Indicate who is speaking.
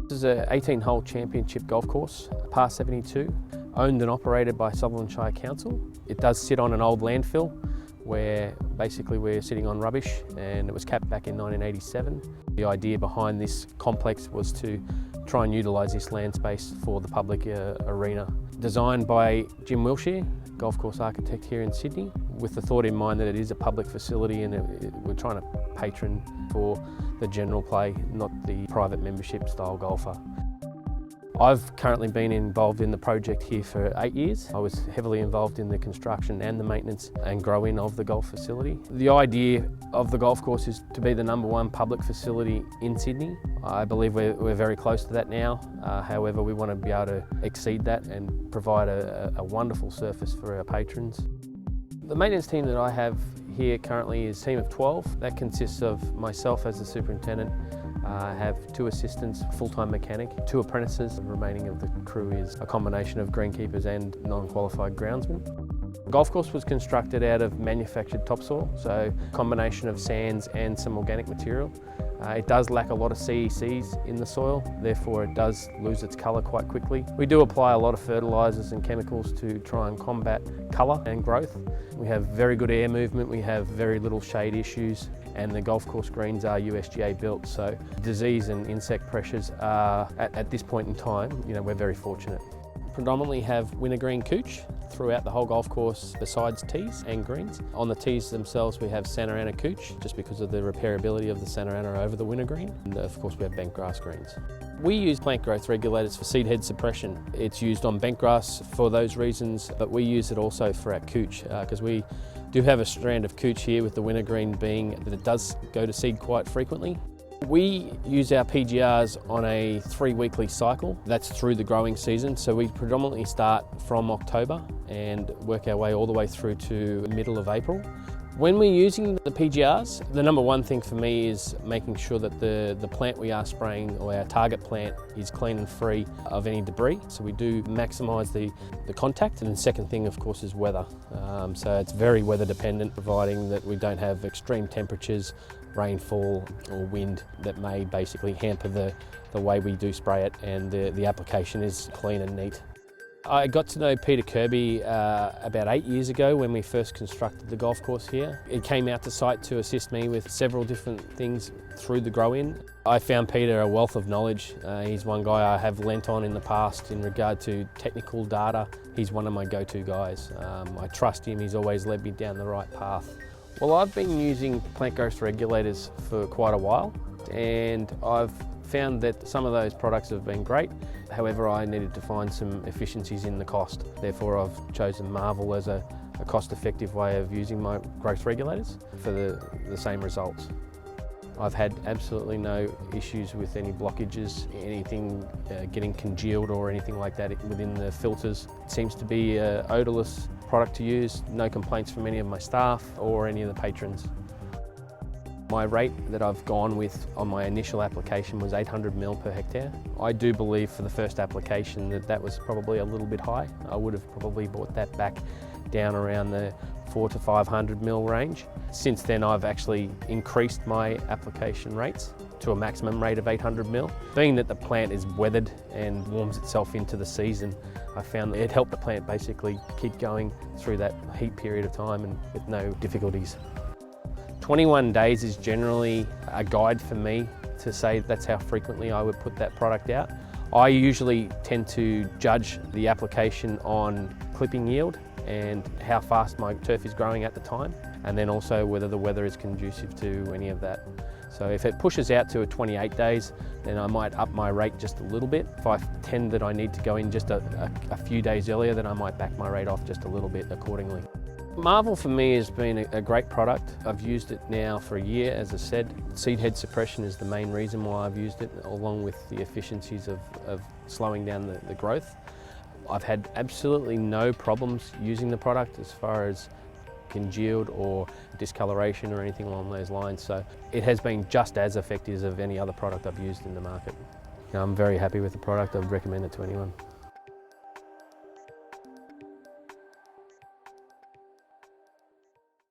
Speaker 1: This is an 18-hole championship golf course, par 72, owned and operated by Sutherland Shire Council. It does sit on an old landfill where basically we're sitting on rubbish, and it was capped back in 1987. The idea behind this complex was to try and utilise this land space for the public arena. Designed by Jim Wilshire, golf course architect here in Sydney, with the thought in mind that it is a public facility and we're trying to patron for the general play, not the private membership style golfer. I've currently been involved in the project here for 8 years. I was heavily involved in the construction and the maintenance and growing of the golf facility. The idea of the golf course is to be the #1 public facility in Sydney. I believe we're very close to that now. However, we want to be able to exceed that and provide a wonderful surface for our patrons. The maintenance team that I have here currently is a team of 12. That consists of myself as the superintendent. I have 2 assistants, full-time mechanic, 2 apprentices. The remaining of the crew is a combination of greenkeepers and non-qualified groundsmen. The golf course was constructed out of manufactured topsoil, so a combination of sands and some organic material. It does lack a lot of CECs in the soil, therefore it does lose its colour quite quickly. We do apply a lot of fertilisers and chemicals to try and combat colour and growth. We have very good air movement, we have very little shade issues, and the golf course greens are USGA built, so disease and insect pressures are, at this point in time, we're very fortunate. Predominantly have wintergreen couch throughout the whole golf course besides tees and greens. On the tees themselves we have Santa Ana couch just because of the repairability of the Santa Ana over the wintergreen, and of course we have bent grass greens. We use plant growth regulators for seed head suppression. It's used on bent grass for those reasons, but we use it also for our couch because we do have a strand of couch here, with the wintergreen being that it does go to seed quite frequently. We use our PGRs on a 3-weekly cycle. That's through the growing season, so we predominantly start from October and work our way all the way through to the middle of April. When we're using the PGRs, the #1 thing for me is making sure that the plant we are spraying, or our target plant, is clean and free of any debris. So we do maximise the contact. And the second thing, of course, is weather. So it's very weather dependent, providing that we don't have extreme temperatures, rainfall or wind that may basically hamper the way we do spray it, and the application is clean and neat. I got to know Peter Kirby about 8 years ago when we first constructed the golf course here. He came out to site to assist me with several different things through the grow-in. I found Peter a wealth of knowledge. He's one guy I have lent on in the past in regard to technical data. He's one of my go-to guys. I trust him, he's always led me down the right path. Well, I've been using plant growth regulators for quite a while, and I've found that some of those products have been great. However, I needed to find some efficiencies in the cost. Therefore, I've chosen Marvel as a cost-effective way of using my growth regulators for the same results. I've had absolutely no issues with any blockages, anything getting congealed or anything like that within the filters. It seems to be an odourless product to use, no complaints from any of my staff or any of the patrons. My rate that I've gone with on my initial application was 800 mil per hectare. I do believe for the first application that was probably a little bit high. I would have probably brought that back down around the 400 to 500 mil range. Since then I've actually increased my application rates to a maximum rate of 800 mil. Being that the plant is weathered and warms itself into the season, I found that it helped the plant basically keep going through that heat period of time and with no difficulties. 21 days is generally a guide for me to say that's how frequently I would put that product out. I usually tend to judge the application on clipping yield and how fast my turf is growing at the time, and then also whether the weather is conducive to any of that. So if it pushes out to 28 days, then I might up my rate just a little bit. If I tend that I need to go in just a few days earlier, then I might back my rate off just a little bit accordingly. Marvel for me has been a great product. I've used it now for a year, as I said. Seed head suppression is the main reason why I've used it, along with the efficiencies of slowing down the growth. I've had absolutely no problems using the product as far as congealed or discoloration or anything along those lines. So it has been just as effective as any other product I've used in the market. I'm very happy with the product. I'd recommend it to anyone.